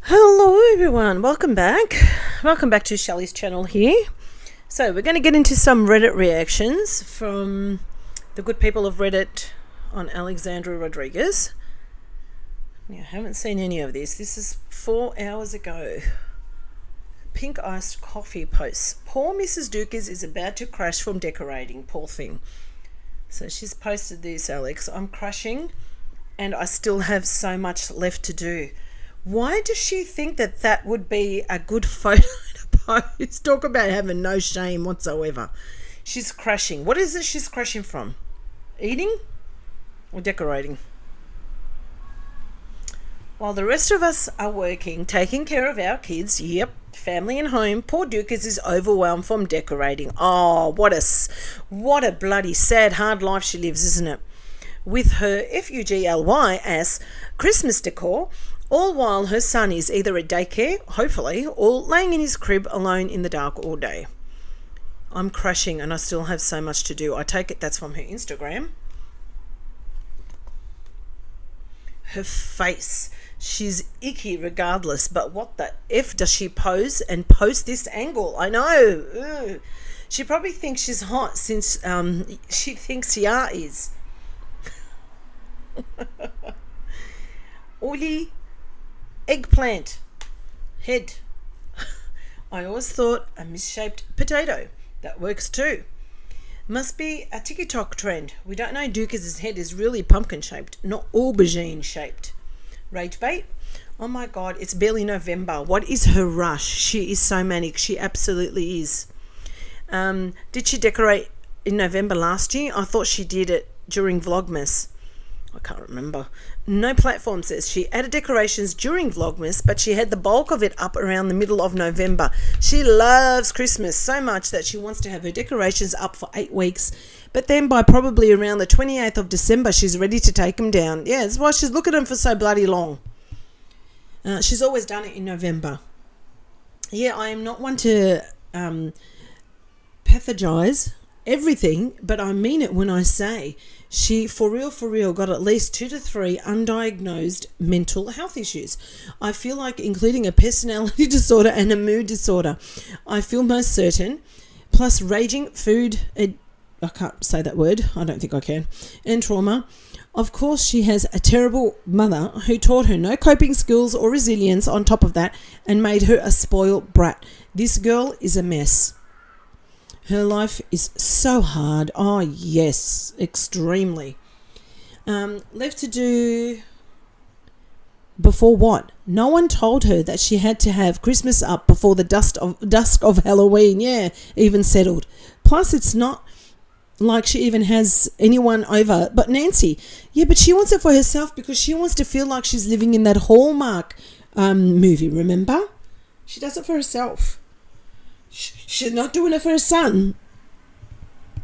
Hello everyone, welcome back. Welcome back to Shelley's channel here. So we're going to get into some Reddit reactions from the good people of Reddit on Alexandra Rodriguez. I haven't seen any of this. This is 4 hours ago. Pink iced coffee posts. Poor Mrs. Dukes is about to crash from decorating. Poor thing. So she's posted this, Alex. I'm crashing and I still have so much left to do. Why does she think that that would be a good photo to post? Talk about having no shame whatsoever. She's crashing. What is it she's crashing from? Eating or decorating? While the rest of us are working, taking care of our kids, yep, family and home, poor Dukas is overwhelmed from decorating. Oh, what a bloody sad, hard life she lives, isn't it? With her FUGLY as Christmas decor, all while her son is either at daycare, hopefully, or laying in his crib alone in the dark all day. I'm crashing and I still have so much to do. I take it that's from her Instagram. Her face. She's icky regardless, but what the F does she pose and post this angle? I know. Ugh. She probably thinks she's hot since she thinks Sia is. Oily eggplant head. I always thought a misshaped potato. That works too. Must be a TikTok trend. We don't know Dukas' head is really pumpkin shaped, not aubergine shaped. Rage bait. Oh my god, it's barely November. What is her rush? She is so manic. She absolutely is. Did she decorate in November last year? I thought she did it during Vlogmas. I can't remember. No platform says she added decorations during Vlogmas, but she had the bulk of it up around the middle of November. She loves Christmas so much that she wants to have her decorations up for 8 weeks, but then by probably around the 28th of December, she's ready to take them down. Yeah, that's why she's looking at them for so bloody long. She's always done it in November. Yeah, I am not one to pathologize everything, but I mean it when I say she for real got at least 2 to 3 undiagnosed mental health issues. I feel like including a personality disorder and a mood disorder. I feel most certain, plus raging food, I can't say that word, I don't think I can, and trauma. Of course, she has a terrible mother who taught her no coping skills or resilience on top of that and made her a spoiled brat. This girl is a mess. Her life is so hard. Oh, yes, extremely. Left to do before what? No one told her that she had to have Christmas up before the dusk of Halloween. Yeah, even settled. Plus, it's not like she even has anyone over but Nancy. Yeah, but she wants it for herself because she wants to feel like she's living in that Hallmark movie, remember? She does it for herself. She's not doing it for her son,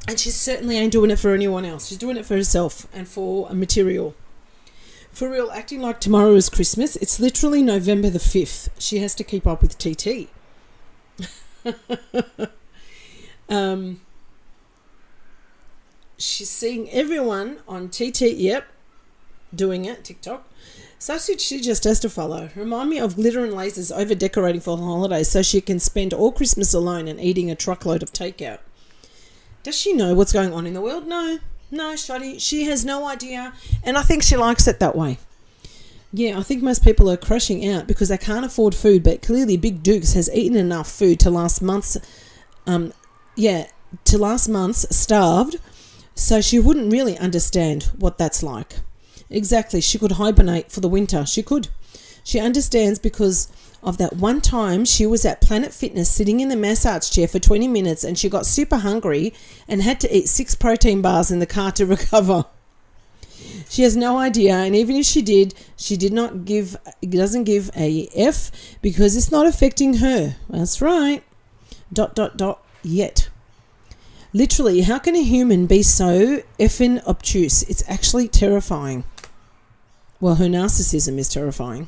and she certainly ain't doing it for anyone else. She's doing it for herself and for a material. For real, acting like tomorrow is Christmas. It's literally November the 5th. She has to keep up with TT. She's seeing everyone on TT, yep, doing it, TikTok. So she just has to follow. Remind me of glitter and lasers over decorating for the holidays so she can spend all Christmas alone and eating a truckload of takeout. Does she know what's going on in the world? No, shoddy. She has no idea, and I think she likes it that way. Yeah, I think most people are crashing out because they can't afford food, but clearly Big Dukes has eaten enough food to last months. To last months starved, so she wouldn't really understand what that's like. Exactly, she could hibernate for the winter. She could. She understands because of that one time she was at Planet Fitness sitting in the massage chair for 20 minutes and she got super hungry and had to eat 6 protein bars in the car to recover. She has no idea, and even if she did, doesn't give a F because it's not affecting her. That's right. ... Yet. Literally, how can a human be so effing obtuse? It's actually terrifying. Well, her narcissism is terrifying.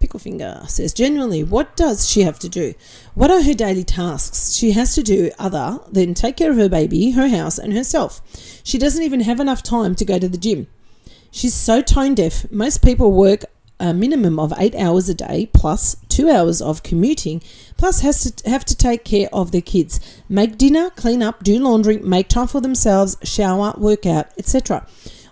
Picklefinger says, genuinely, what does she have to do? What are her daily tasks she has to do other than take care of her baby, her house, and herself? She doesn't even have enough time to go to the gym. She's so tone deaf. Most people work a minimum of 8 hours a day plus 2 hours of commuting, plus have to take care of their kids, make dinner, clean up, do laundry, make time for themselves, shower, work out, etc.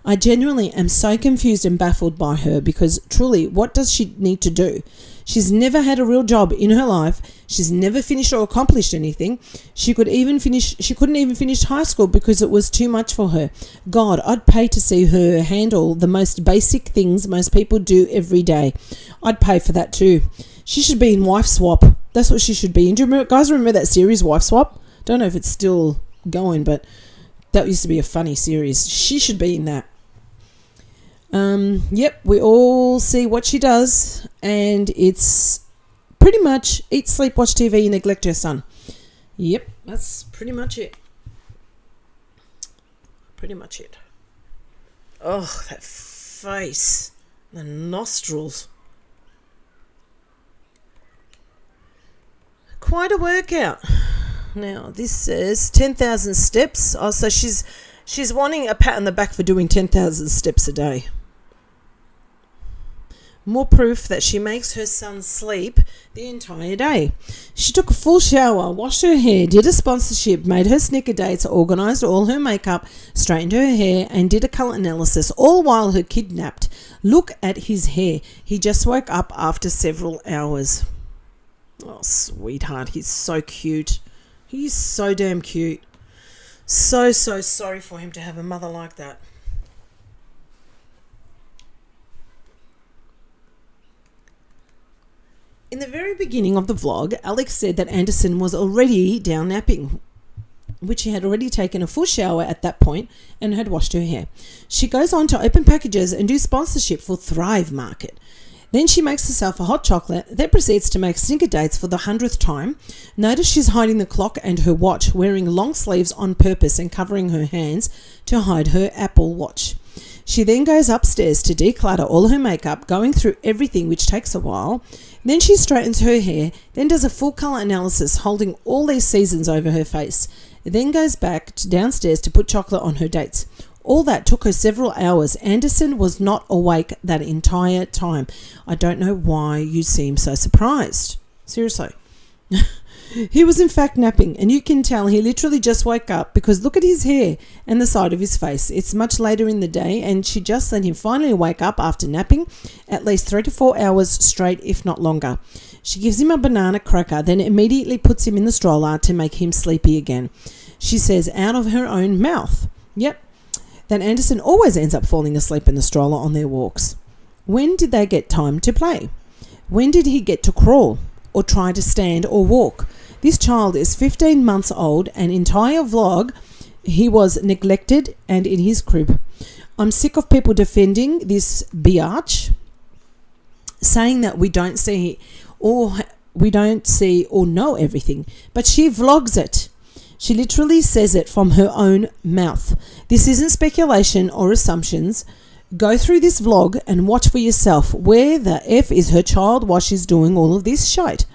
I genuinely am so confused and baffled by her because truly, what does she need to do? She's never had a real job in her life. She's never finished or accomplished anything. She couldn't even finish high school because it was too much for her. God, I'd pay to see her handle the most basic things most people do every day. I'd pay for that too. She should be in Wife Swap. That's what she should be in. Do you guys remember that series, Wife Swap? Don't know if it's still going, but that used to be a funny series. She should be in that. Yep, we all see what she does, and it's pretty much eat, sleep, watch TV, neglect her son. Yep, that's pretty much it. Pretty much it. Oh, that face. The nostrils. Quite a workout. Now, this says 10,000 steps. Oh, so she's wanting a pat on the back for doing 10,000 steps a day. More proof that she makes her son sleep the entire day. She took a full shower, washed her hair, did a sponsorship, made her sneaker dates, organised all her makeup, straightened her hair, and did a colour analysis, all while her kid napped. Look at his hair. He just woke up after several hours. Oh, sweetheart. He's so cute. He's so damn cute. So sorry for him to have a mother like that. In the very beginning of the vlog, Alex said that Anderson was already down napping, which she had already taken a full shower at that point and had washed her hair. She goes on to open packages and do sponsorship for Thrive Market. Then she makes herself a hot chocolate, then proceeds to make sneaker dates for the 100th time. Notice she's hiding the clock and her watch, wearing long sleeves on purpose and covering her hands to hide her Apple Watch. She then goes upstairs to declutter all her makeup, going through everything, which takes a while. Then she straightens her hair, then does a full colour analysis, holding all these seasons over her face. Then goes back downstairs to put chocolate on her dates. All that took her several hours. Anderson was not awake that entire time. I don't know why you seem so surprised. Seriously. He was in fact napping, and you can tell he literally just woke up because look at his hair and the side of his face. It's much later in the day, and she just let him finally wake up after napping at least 3 to 4 hours straight, if not longer. She gives him a banana cracker, then immediately puts him in the stroller to make him sleepy again. She says out of her own mouth, yep, that Anderson always ends up falling asleep in the stroller on their walks. When did they get time to play? When did he get to crawl or try to stand or walk? This child is 15 months old, and entire vlog he was neglected and in his crib. I'm sick of people defending this biatch, saying that we don't see or know everything, but she vlogs it. She literally says it from her own mouth. This isn't speculation or assumptions. Go through this vlog and watch for yourself. Where the F is her child while she's doing all of this shite?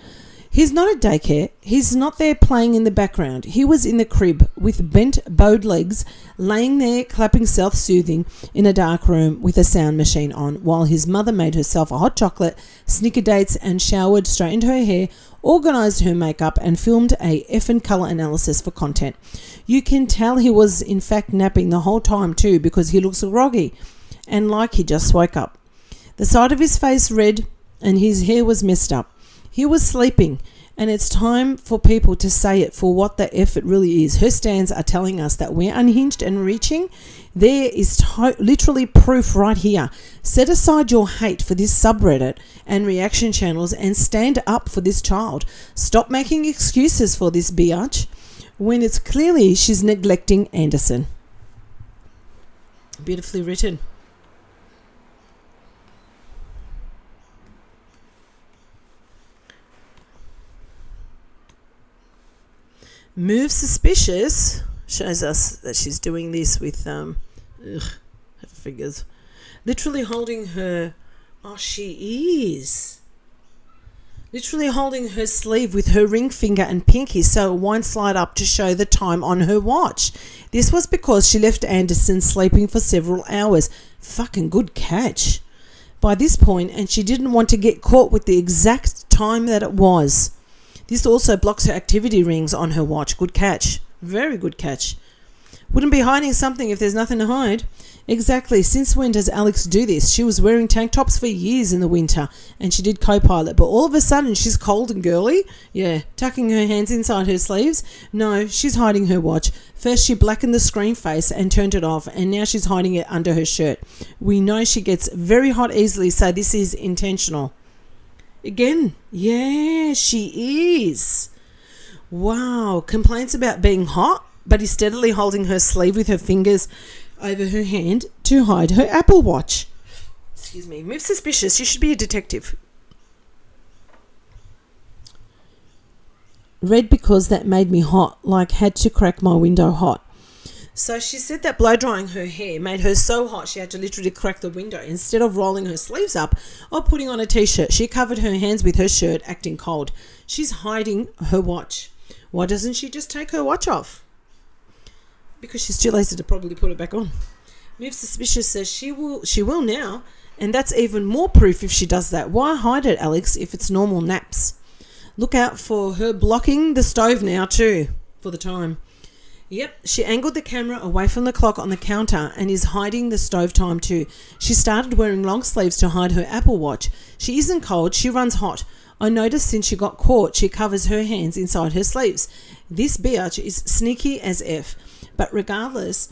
He's not at daycare. He's not there playing in the background. He was in the crib with bent, bowed legs, laying there clapping self-soothing in a dark room with a sound machine on, while his mother made herself a hot chocolate, sneaker dates and showered, straightened her hair, organised her makeup and filmed a effing colour analysis for content. You can tell he was in fact napping the whole time too, because he looks groggy and like he just woke up. The side of his face red and his hair was messed up. He was sleeping, and it's time for people to say it for what the F it really is. Her stands are telling us that we're unhinged and reaching. There is literally proof right here. Set aside your hate for this subreddit and reaction channels and stand up for this child. Stop making excuses for this biatch when it's clearly she's neglecting Anderson. Beautifully written. Move suspicious shows us that she's doing this with her fingers, literally holding her. Oh, she is. literally holding her sleeve with her ring finger and pinky so it won't slide up to show the time on her watch. This was because she left Anderson sleeping for several hours. Fucking good catch. By this point, and she didn't want to get caught with the exact time that it was. This also blocks her activity rings on her watch. Good catch. Very good catch. Wouldn't be hiding something if there's nothing to hide. Exactly. Since when does Alex do this? She was wearing tank tops for years in the winter and she did co-pilot, but all of a sudden she's cold and girly. Yeah, tucking her hands inside her sleeves. No, she's hiding her watch. First she blackened the screen face and turned it off, and now she's hiding it under her shirt. We know she gets very hot easily, so this is intentional. Again, yeah, she is. Wow, complaints about being hot, but is steadily holding her sleeve with her fingers over her hand to hide her Apple Watch. Excuse me. Move suspicious. You should be a detective. Red because that made me hot, like had to crack my window hot. So she said that blow drying her hair made her so hot she had to literally crack the window. Instead of rolling her sleeves up or putting on a t-shirt, she covered her hands with her shirt, acting cold. She's hiding her watch. Why doesn't she just take her watch off? Because she's too lazy to probably put it back on. Move Suspicious says she will now, and that's even more proof if she does that. Why hide it, Alex, if it's normal naps? Look out for her blocking the stove now too, for the time. Yep, she angled the camera away from the clock on the counter and is hiding the stove time too. She started wearing long sleeves to hide her Apple Watch. She isn't cold, she runs hot. I noticed since she got caught, she covers her hands inside her sleeves. This biatch is sneaky as F. But regardless,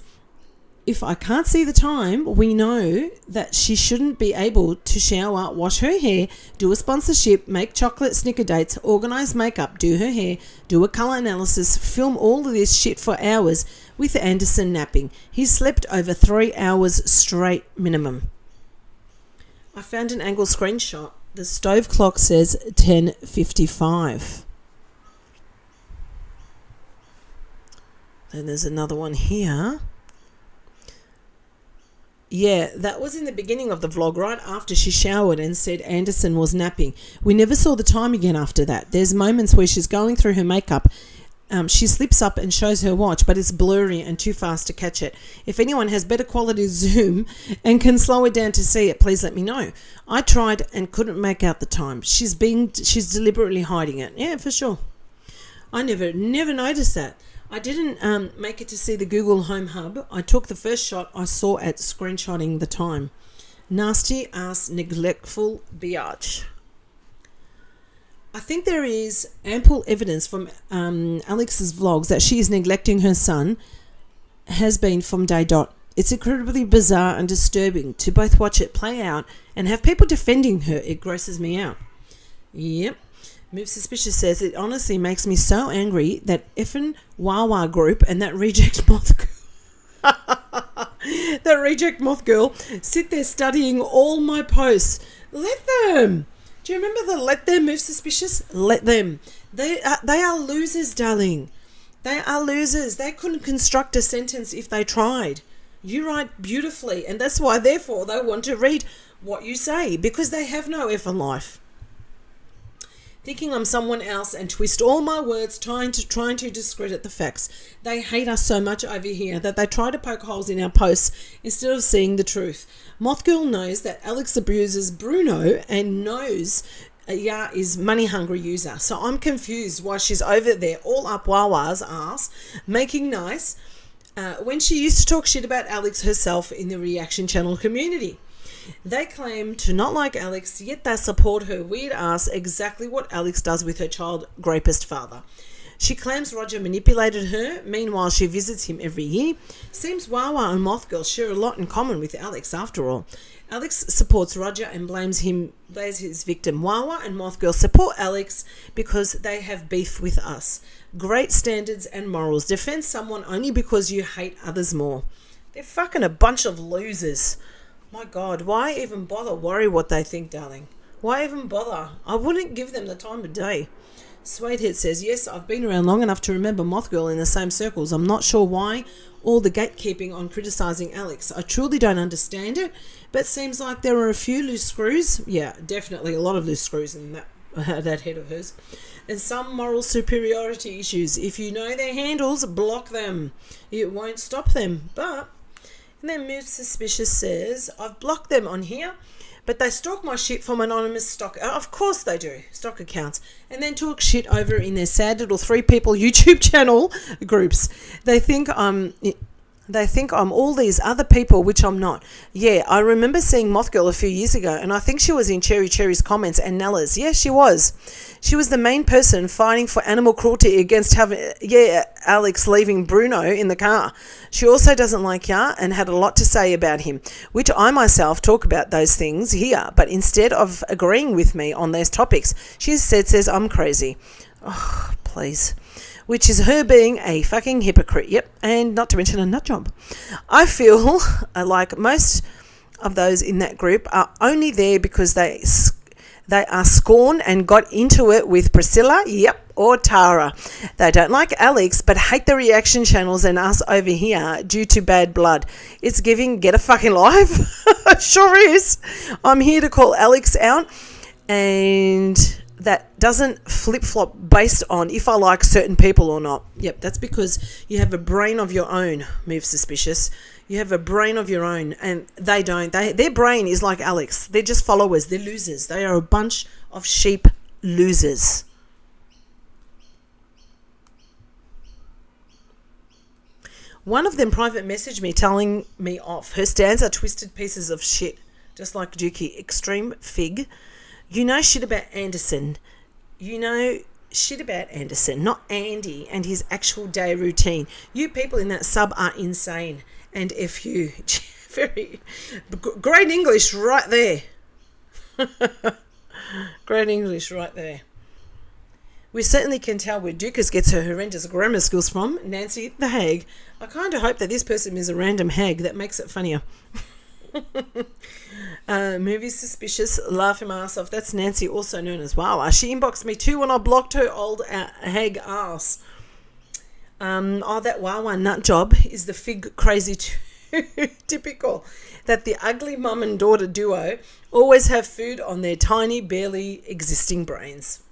if I can't see the time, we know that she shouldn't be able to shower, wash her hair, do a sponsorship, make chocolate snicker dates, organise makeup, do her hair, do a colour analysis, film all of this shit for hours with Anderson napping. He slept over 3 hours straight minimum. I found an angle screenshot. The stove clock says 10:55. Then there's another one here. Yeah, that was in the beginning of the vlog, right after she showered and said Anderson was napping. We never saw the time again after that. There's moments where she's going through her makeup. She slips up and shows her watch, but it's blurry and too fast to catch it. If anyone has better quality zoom and can slow it down to see it, please let me know. I tried and couldn't make out the time. She's deliberately hiding it. Yeah, for sure. I never noticed that. I didn't make it to see the Google Home Hub. I took the first shot I saw at screenshotting the time. Nasty ass neglectful biatch. I think there is ample evidence from Alex's vlogs that she is neglecting her son, has been from day dot. It's incredibly bizarre and disturbing to both watch it play out and have people defending her. It grosses me out. Yep. Move Suspicious says, it honestly makes me so angry that effing Wawa group and that reject moth girl, that reject moth girl sit there studying all my posts. Let them. Do you remember the let them, Move Suspicious? Let them. They are losers, darling. They are losers. They couldn't construct a sentence if they tried. You write beautifully, and that's why, therefore, they want to read what you say, because they have no effing life. Thinking I'm someone else and twist all my words, trying to discredit the facts. They hate us so much over here that they try to poke holes in our posts instead of seeing the truth. Moth Girl knows that Alex abuses Bruno and knows is money-hungry user. So I'm confused why she's over there all up Wawa's ass, making nice, when she used to talk shit about Alex herself in the reaction channel community. They claim to not like Alex, yet they support her weird ass, exactly what Alex does with her child rapist father. She claims Roger manipulated her, meanwhile she visits him every year. Seems Wawa and Moth Girl share a lot in common with Alex after all. Alex supports Roger and blames his victim. Wawa and Moth Girl support Alex because they have beef with us. Great standards and morals. Defend someone only because you hate others more. They're fucking a bunch of losers. My God, why even bother worry what they think, darling? Why even bother? I wouldn't give them the time of day. Sweethead says, yes, I've been around long enough to remember Moth Girl in the same circles. I'm not sure why all the gatekeeping on criticising Alex. I truly don't understand it, but it seems like there are a few loose screws. Yeah, definitely a lot of loose screws in that that head of hers, and some moral superiority issues. If you know their handles, block them. It won't stop them. But, and then Move Suspicious says, I've blocked them on here, but they stalk my shit from anonymous stock. Of course they do. Stock accounts. And then talk shit over in their sad little 3 people YouTube channel groups. They think I'm all these other people, which I'm not. Yeah, I remember seeing Moth Girl a few years ago, and I think she was in Cherry Cherry's comments and Nella's. Yeah, she was. She was the main person fighting for animal cruelty against Alex leaving Bruno in the car. She also doesn't like Ya and had a lot to say about him, which I myself talk about those things here, but instead of agreeing with me on those topics, she says I'm crazy. Oh, please. Which is her being a fucking hypocrite. Yep, and not to mention a nut job. I feel like most of those in that group are only there because they are scorned and got into it with Priscilla, yep, or Tara. They don't like Alex, but hate the reaction channels and us over here due to bad blood. It's giving get a fucking life. Sure is. I'm here to call Alex out, and that doesn't flip-flop based on if I like certain people or not. Yep, that's because you have a brain of your own, Move Suspicious. You have a brain of your own, and they don't. Their brain is like Alex. They're just followers. They're losers. They are a bunch of sheep losers. One of them private messaged me telling me off. Her stands are twisted pieces of shit, just like Dookie. Extreme fig. You know shit about Anderson. You know shit about Anderson, not Andy and his actual day routine. You people in that sub are insane. And F you. Very great English right there. Great English right there. We certainly can tell where Dukas gets her horrendous grammar skills from. Nancy the hag. I kind of hope that this person is a random hag. That makes it funnier. Movie Suspicious, laughing my ass off. That's Nancy, also known as Wawa. She inboxed me too when I blocked her old hag ass. That Wawa nut job is the fig crazy too. Typical that the ugly mum and daughter duo always have food on their tiny, barely existing brains.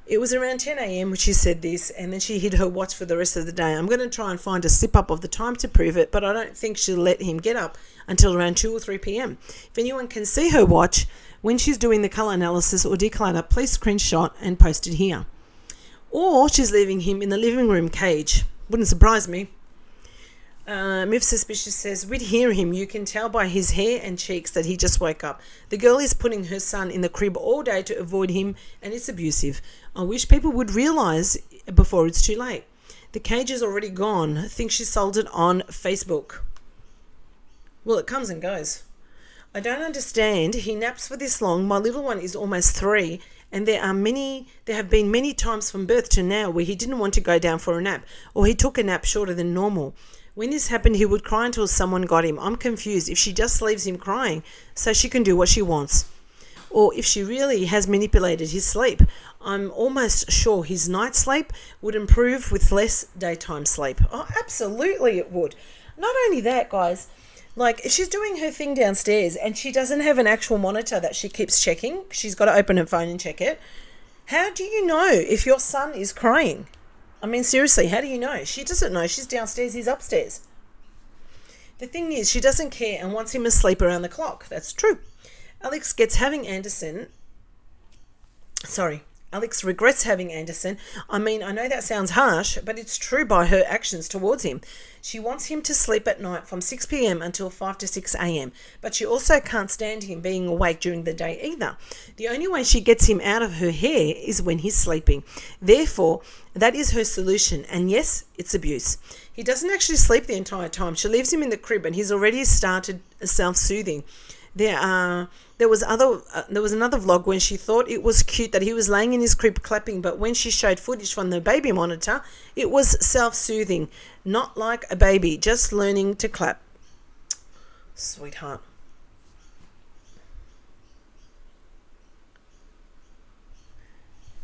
It was around 10 a.m. when she said this, and then she hid her watch for the rest of the day. I'm going to try and find a slip-up of the time to prove it, but I don't think she'll let him get up until around 2 or 3 p.m. If anyone can see her watch when she's doing the colour analysis or declutter, please screenshot and post it here. Or she's leaving him in the living room cage. Wouldn't surprise me. Move Suspicious says, we'd hear him. You can tell by his hair and cheeks that he just woke up. The girl is putting her son in the crib all day to avoid him, and it's abusive. I wish people would realise before it's too late. The cage is already gone. I think she sold it on Facebook. Well, it comes and goes. I don't understand. He naps for this long. My little one is almost 3, and there have been many times from birth to now where he didn't want to go down for a nap, or he took a nap shorter than normal. When this happened, he would cry until someone got him. I'm confused if she just leaves him crying so she can do what she wants, or if she really has manipulated his sleep. I'm almost sure his night sleep would improve with less daytime sleep. Oh, absolutely it would. Not only that, guys, like if she's doing her thing downstairs and she doesn't have an actual monitor that she keeps checking, she's got to open her phone and check it. How do you know if your son is crying? I mean, seriously, how do you know? She doesn't know. She's downstairs, he's upstairs. The thing is, she doesn't care and wants him asleep around the clock. That's true. Alex regrets having Anderson. I mean, I know that sounds harsh, but it's true by her actions towards him. She wants him to sleep at night from 6 p.m. until 5 to 6 a.m., but she also can't stand him being awake during the day either. The only way she gets him out of her hair is when he's sleeping. Therefore, that is her solution, and yes, it's abuse. He doesn't actually sleep the entire time. She leaves him in the crib, and he's already started self-soothing. There was another vlog when she thought it was cute that he was laying in his crib clapping, but when she showed footage from the baby monitor, it was self-soothing, not like a baby, just learning to clap. Sweetheart.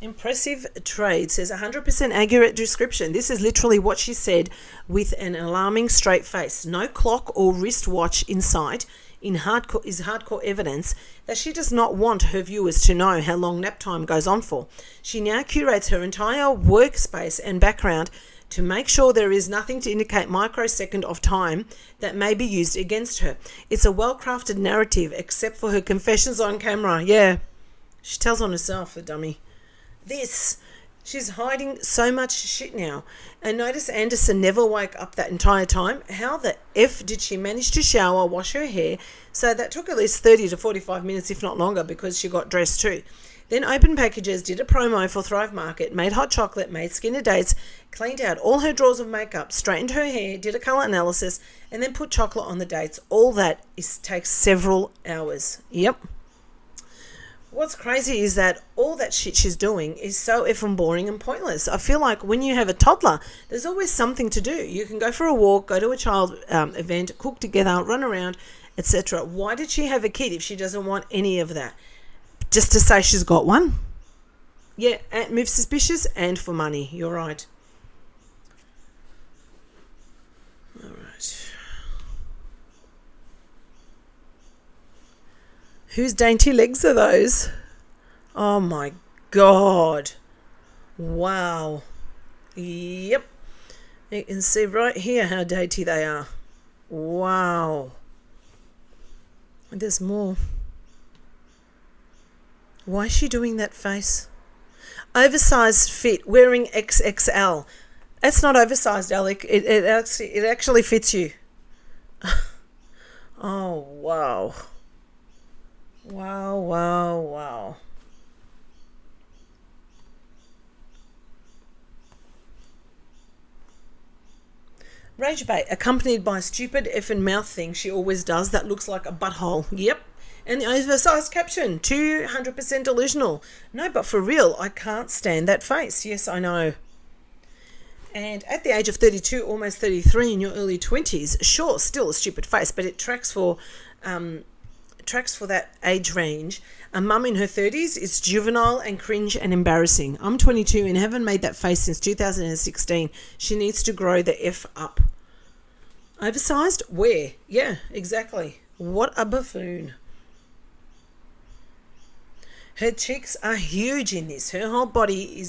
Impressive Trade says 100% accurate description. This is literally what she said with an alarming straight face. No clock or wristwatch in sight. is hardcore evidence that she does not want her viewers to know how long nap time goes on for. She now curates her entire workspace and background to make sure there is nothing to indicate microsecond of time that may be used against her. It's a well-crafted narrative, except for her confessions on camera. Yeah, she tells on herself, the dummy. She's hiding so much shit now. And notice Anderson never woke up that entire time. How the F did she manage to shower, wash her hair? So that took at least 30 to 45 minutes, if not longer, because she got dressed too. Then opened packages, did a promo for Thrive Market, made hot chocolate, made Skinner dates, cleaned out all her drawers of makeup, straightened her hair, did a colour analysis, and then put chocolate on the dates. All that takes several hours. Yep. What's crazy is that all that shit she's doing is so effing boring and pointless. I feel like when you have a toddler, there's always something to do. You can go for a walk, go to a child event, cook together, run around, etc. Why did she have a kid if she doesn't want any of that? Just to say she's got one? Yeah, and move suspicious and for money. You're right. All right. Whose dainty legs are those? Oh my God. Wow. Yep. You can see right here how dainty they are. Wow. There's more. Why is she doing that face? Oversized fit, wearing XXL. That's not oversized, Alec. It actually fits you. Oh, wow. Wow, wow, wow. Rage bait, accompanied by a stupid effing mouth thing she always does that looks like a butthole. Yep. And the oversized caption, 200% delusional. No, but for real, I can't stand that face. Yes, I know. And at the age of 32, almost 33, in your early 20s, sure, still a stupid face, but it tracks for that age range. A mum in her 30s is juvenile and cringe and embarrassing. I'm 22 and haven't made that face since 2016. She needs to grow the F up. Oversized? Where? Yeah, exactly. What a buffoon. Her cheeks are huge in this. Her whole body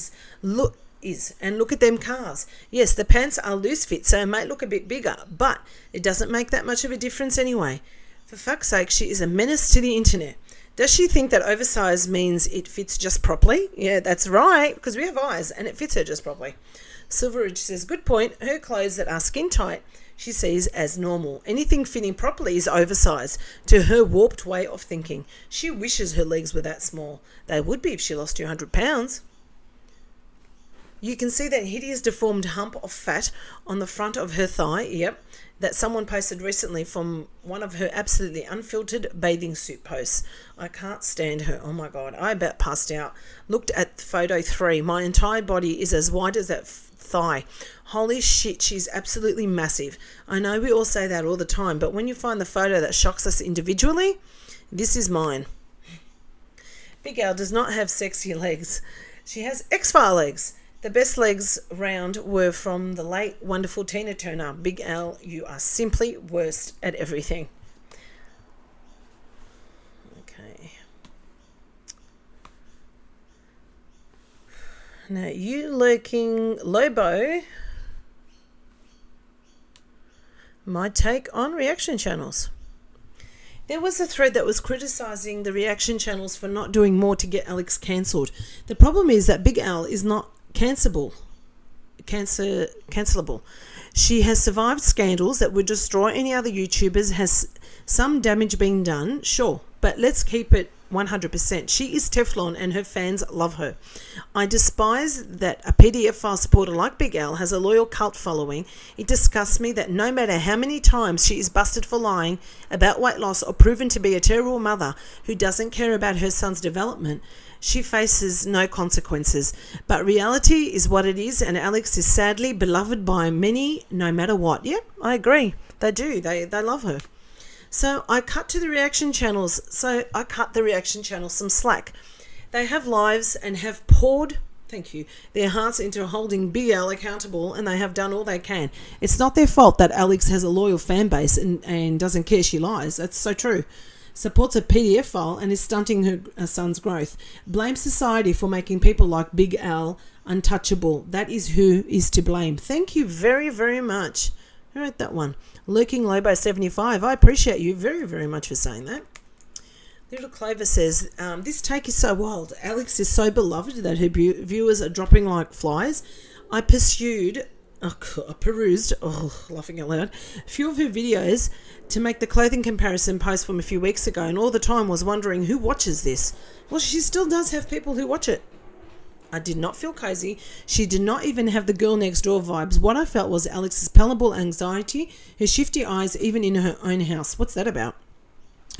and look at them cars. Yes, the pants are loose fit, so it might look a bit bigger, but it doesn't make that much of a difference anyway. For fuck's sake, she is a menace to the internet. Does she think that oversized means it fits just properly? Yeah, that's right, because we have eyes and it fits her just properly. Silveridge says, good point. Her clothes that are skin tight she sees as normal. Anything fitting properly is oversized to her warped way of thinking. She wishes her legs were that small. They would be if she lost 200 pounds. You can see that hideous deformed hump of fat on the front of her thigh, yep, that someone posted recently from one of her absolutely unfiltered bathing suit posts. I can't stand her. Oh my God, I about passed out. Looked at photo 3. My entire body is as wide as that thigh. Holy shit, she's absolutely massive. I know we all say that all the time, but when you find the photo that shocks us individually, this is mine. Big Al does not have sexy legs. She has X-File legs. The best legs round were from the late wonderful Tina Turner. Big Al, you are simply worst at everything. Okay. Now, you lurking Lobo, my take on reaction channels. There was a thread that was criticising the reaction channels for not doing more to get Alex cancelled. The problem is that Big Al is not cancelable. She has survived scandals that would destroy any other YouTubers. Has some damage been done? Sure, but let's keep it 100%. She is Teflon and her fans love her. I despise that a PDF file supporter like Big Al has a loyal cult following. It disgusts me that no matter how many times she is busted for lying about weight loss or proven to be a terrible mother who doesn't care about her son's development, she faces no consequences. But reality is what it is, and Alex is sadly beloved by many no matter what. Yeah, I agree. They do. They love her. So I cut the reaction channels some slack. They have lives and have poured thank you, their hearts into holding Big L accountable, and they have done all they can. It's not their fault that Alex has a loyal fan base and doesn't care she lies. That's so true. Supports a PDF file and is stunting her son's growth. Blame society for making people like Big Al untouchable. That is who is to blame. Thank you very, very much. Who wrote that one? Lurking Lobo 75. I appreciate you very, very much for saying that. Little Clover says, this take is so wild. Alex is so beloved that her viewers are dropping like flies. I perused, laughing out loud, a few of her videos to make the clothing comparison post from a few weeks ago, and all the time was wondering who watches this. Well, she still does have people who watch it. I did not feel cozy. She did not even have the girl next door vibes. What I felt was Alex's palpable anxiety, her shifty eyes, even in her own house. What's that about?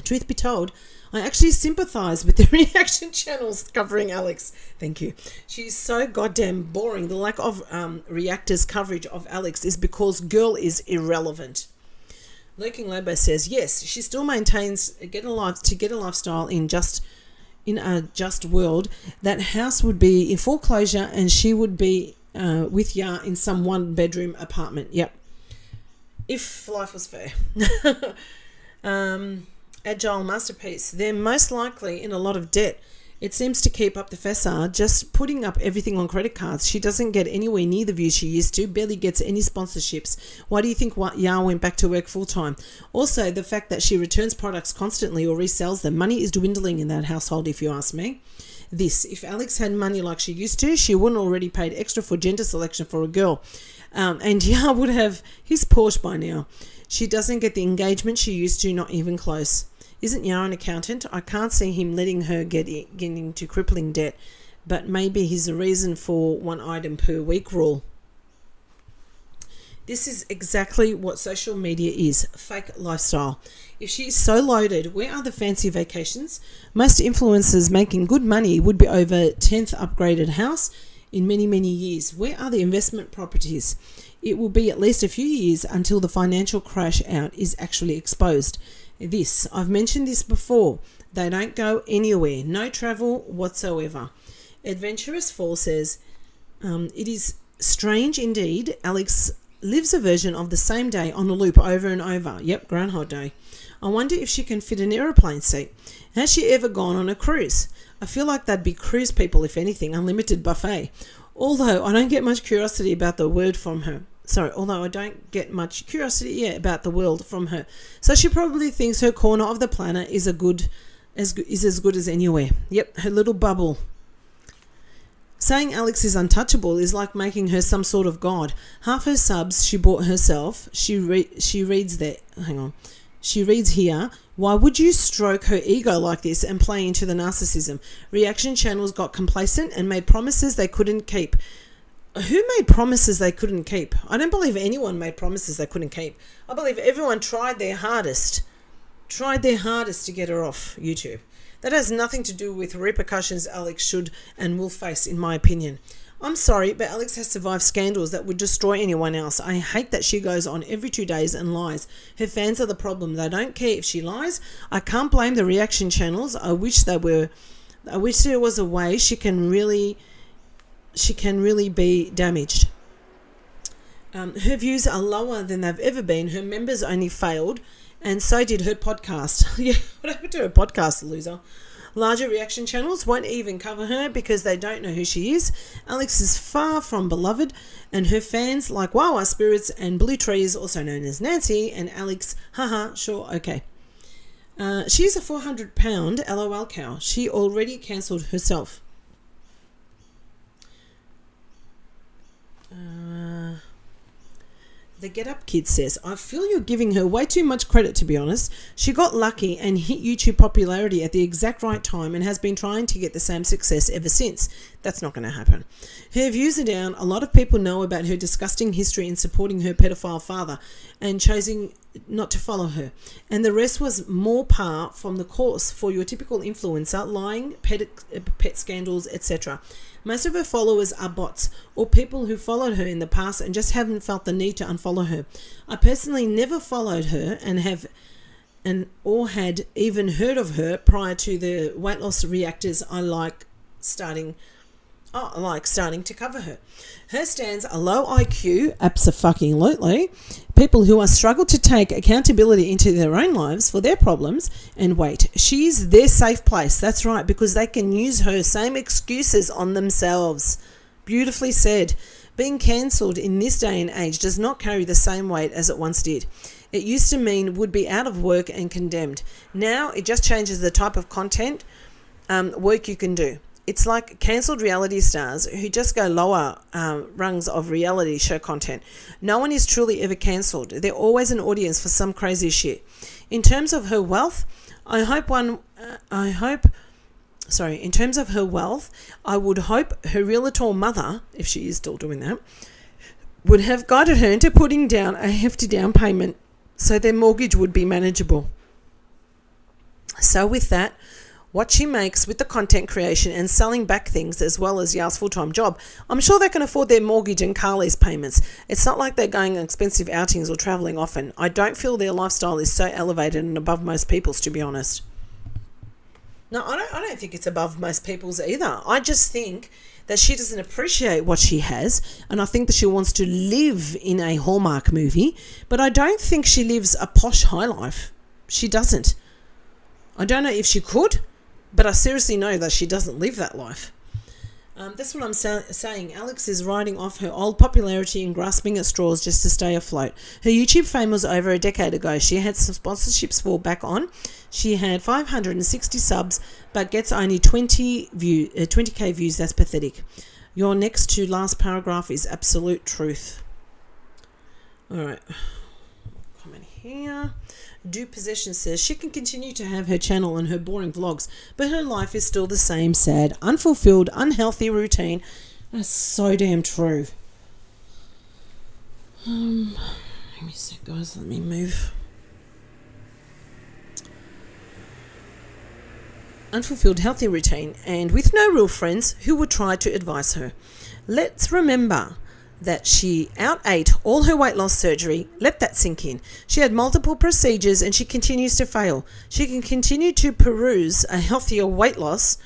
Truth be told, I actually sympathise with the reaction channels covering Alex. Thank you. She's so goddamn boring. The lack of reactors coverage of Alex is because girl is irrelevant. Lurking Lobo says, yes, she still maintains to get a lifestyle in a just world. That house would be in foreclosure and she would be with Ya in some one-bedroom apartment. Yep. If life was fair. Agile masterpiece. They're most likely in a lot of debt. It seems to keep up the facade, just putting up everything on credit cards. She doesn't get anywhere near the views she used to, barely gets any sponsorships. Why do you think Ya went back to work full-time? Also, the fact that she returns products constantly or resells them. Money is dwindling in that household, if you ask me. If Alex had money like she used to, she wouldn't already paid extra for gender selection for a girl. And Ya would have his Porsche by now. She doesn't get the engagement she used to, not even close. Isn't Ya an accountant? I can't see him letting her get into crippling debt, but maybe he's a reason for one item per week rule. This is exactly what social media is, fake lifestyle. If she's so loaded, where are the fancy vacations? Most influencers making good money would be over 10th upgraded house in many, many years. Where are the investment properties? It will be at least a few years until the financial crash out is actually exposed. I've mentioned this before. They don't go anywhere. No travel whatsoever. Adventurous Fall says, it is strange indeed. Alex lives a version of the same day on a loop over and over. Yep, Groundhog Day. I wonder if she can fit an aeroplane seat. Has she ever gone on a cruise? I feel like they'd be cruise people, if anything, unlimited buffet. Although I don't get much curiosity about the word from her. Although I don't get much curiosity about the world from her. So she probably thinks her corner of the planet is as good as anywhere. Yep, her little bubble. Saying Alex is untouchable is like making her some sort of god. Half her subs she bought herself. She reads here. Why would you stroke her ego like this and play into the narcissism? Reaction channels got complacent and made promises they couldn't keep. Who made promises they couldn't keep? I don't believe anyone made promises they couldn't keep. I believe everyone tried their hardest to get her off YouTube. That has nothing to do with repercussions Alex should and will face, in my opinion. I'm sorry, but Alex has survived scandals that would destroy anyone else. I hate that she goes on every 2 days and lies. Her fans are the problem. They don't care if she lies. I can't blame the reaction channels. I wish there was a way she can really be damaged. Her views are lower than they've ever been. Her members only failed, and so did her podcast. Yeah, what happened to her podcast, loser? Larger reaction channels won't even cover her because they don't know who she is. Alex is far from beloved, and her fans like Wawa Spirits and Blue Trees, also known as Nancy, and Alex, haha, sure, okay. She's a 400-pound LOL cow. She already cancelled herself. The Get Up Kid says, I feel you're giving her way too much credit, to be honest. She got lucky and hit YouTube popularity at the exact right time and has been trying to get the same success ever since. That's not going to happen. Her views are down. A lot of people know about her disgusting history in supporting her pedophile father and choosing not to follow her. And the rest was more par from the course for your typical influencer, lying, pet scandals, etc. Most of her followers are bots or people who followed her in the past and just haven't felt the need to unfollow her. I personally never followed her or had even heard of her prior to the weight loss reactors I like starting. like starting to cover her. Her stands are low IQ, abso-fucking-lutely, people who are struggle to take accountability into their own lives for their problems, and wait, she's their safe place. That's right, because they can use her same excuses on themselves. Beautifully said. Being cancelled in this day and age does not carry the same weight as it once did. It used to mean would be out of work and condemned. Now it just changes the type of content work you can do. It's like cancelled reality stars who just go lower rungs of reality show content. No one is truly ever cancelled. They're always an audience for some crazy shit. In terms of her wealth, in terms of her wealth, I would hope her realtor mother, if she is still doing that, would have guided her into putting down a hefty down payment so their mortgage would be manageable. So with that, what she makes with the content creation and selling back things as well as Yar's full-time job, I'm sure they can afford their mortgage and car lease payments. It's not like they're going on expensive outings or travelling often. I don't feel their lifestyle is so elevated and above most people's, to be honest. No, I don't think it's above most people's either. I just think that she doesn't appreciate what she has, and I think that she wants to live in a Hallmark movie, but I don't think she lives a posh high life. She doesn't. I don't know if she could, but I seriously know that she doesn't live that life. That's what I'm saying. Alex is riding off her old popularity and grasping at straws just to stay afloat. Her YouTube fame was over a decade ago. She had some sponsorships fall back on. She had 560 subs, but gets only 20k views. That's pathetic. Your next to last paragraph is absolute truth. All right. Comment here. Do Possession says she can continue to have her channel and her boring vlogs, but her life is still the same sad, unfulfilled, unhealthy routine. That's so damn true. Let me see, guys. Let me move. Unfulfilled, healthy routine, and with no real friends who would try to advise her. Let's remember that she outate all her weight loss surgery. Let that sink in. She had multiple procedures and she continues to fail. She can continue to pursue a healthier weight loss,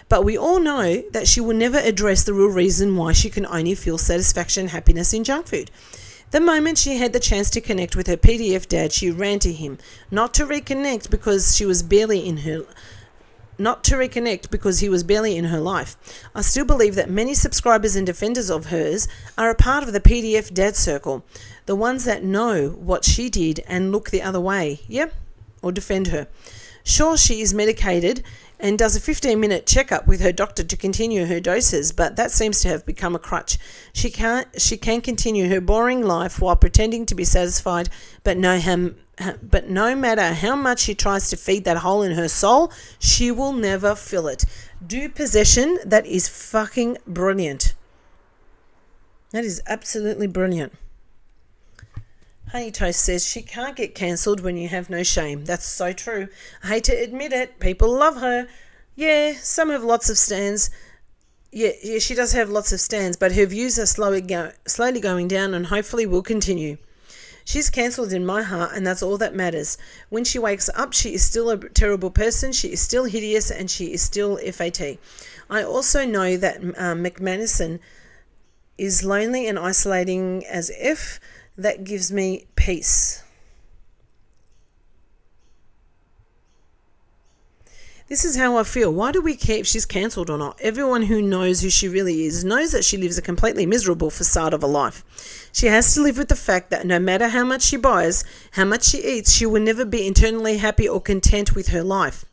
but we all know that she will never address the real reason why she can only feel satisfaction and happiness in junk food. The moment she had the chance to connect with her PDF dad, she ran to him, not to reconnect because he was barely in her life. I still believe that many subscribers and defenders of hers are a part of the PDF dad circle, the ones that know what she did and look the other way, or defend her. Sure, she is medicated and does a 15-minute checkup with her doctor to continue her doses, but that seems to have become a crutch. She can continue her boring life while pretending to be satisfied, but no matter how much she tries to feed that hole in her soul, she will never fill it. Do Possession, that is fucking brilliant. That is absolutely brilliant. Honey Toast says she can't get cancelled when you have no shame. That's so true. I hate to admit it. People love her. Yeah, some have lots of stands. Yeah, she does have lots of stands, but her views are slowly going down and hopefully will continue. She's cancelled in my heart, and that's all that matters. When she wakes up, she is still a terrible person. She is still hideous, and she is still FAT. I also know that McManison is lonely and isolating as if. That gives me peace. This is how I feel. Why do we care if she's cancelled or not? Everyone who knows who she really is knows that she lives a completely miserable facade of a life. She has to live with the fact that no matter how much she buys, how much she eats, she will never be internally happy or content with her life.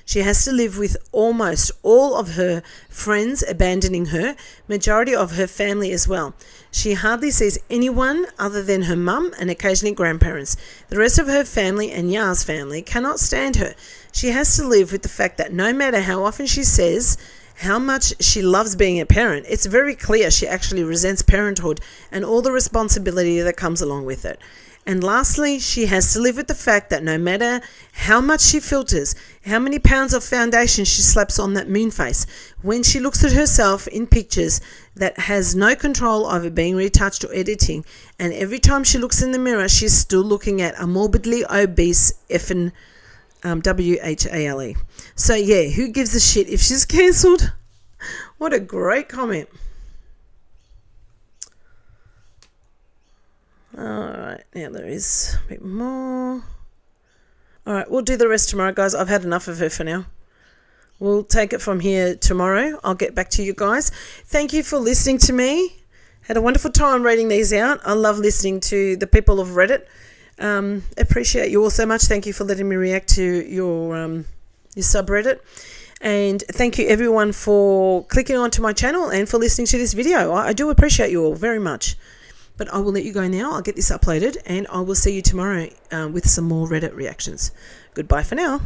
She has to live with almost all of her friends abandoning her, majority of her family as well. She hardly sees anyone other than her mum and occasionally grandparents. The rest of her family and Yar's family cannot stand her. She has to live with the fact that no matter how often she says how much she loves being a parent, it's very clear she actually resents parenthood and all the responsibility that comes along with it. And lastly, she has to live with the fact that no matter how much she filters, how many pounds of foundation she slaps on that moon face, when she looks at herself in pictures that has no control over being retouched or editing, and every time she looks in the mirror, she's still looking at a morbidly obese effing WHALE. So yeah, who gives a shit if she's cancelled? What a great comment. Alright, now there is a bit more. Alright, we'll do the rest tomorrow, guys. I've had enough of her for now. We'll take it from here tomorrow. I'll get back to you guys. Thank you for listening to me. Had a wonderful time reading these out. I love listening to the people of Reddit. Appreciate you all so much. Thank you for letting me react to your subreddit. And thank you everyone for clicking onto my channel and for listening to this video. I do appreciate you all very much. But I will let you go now. I'll get this uploaded and I will see you tomorrow with some more Reddit reactions. Goodbye for now.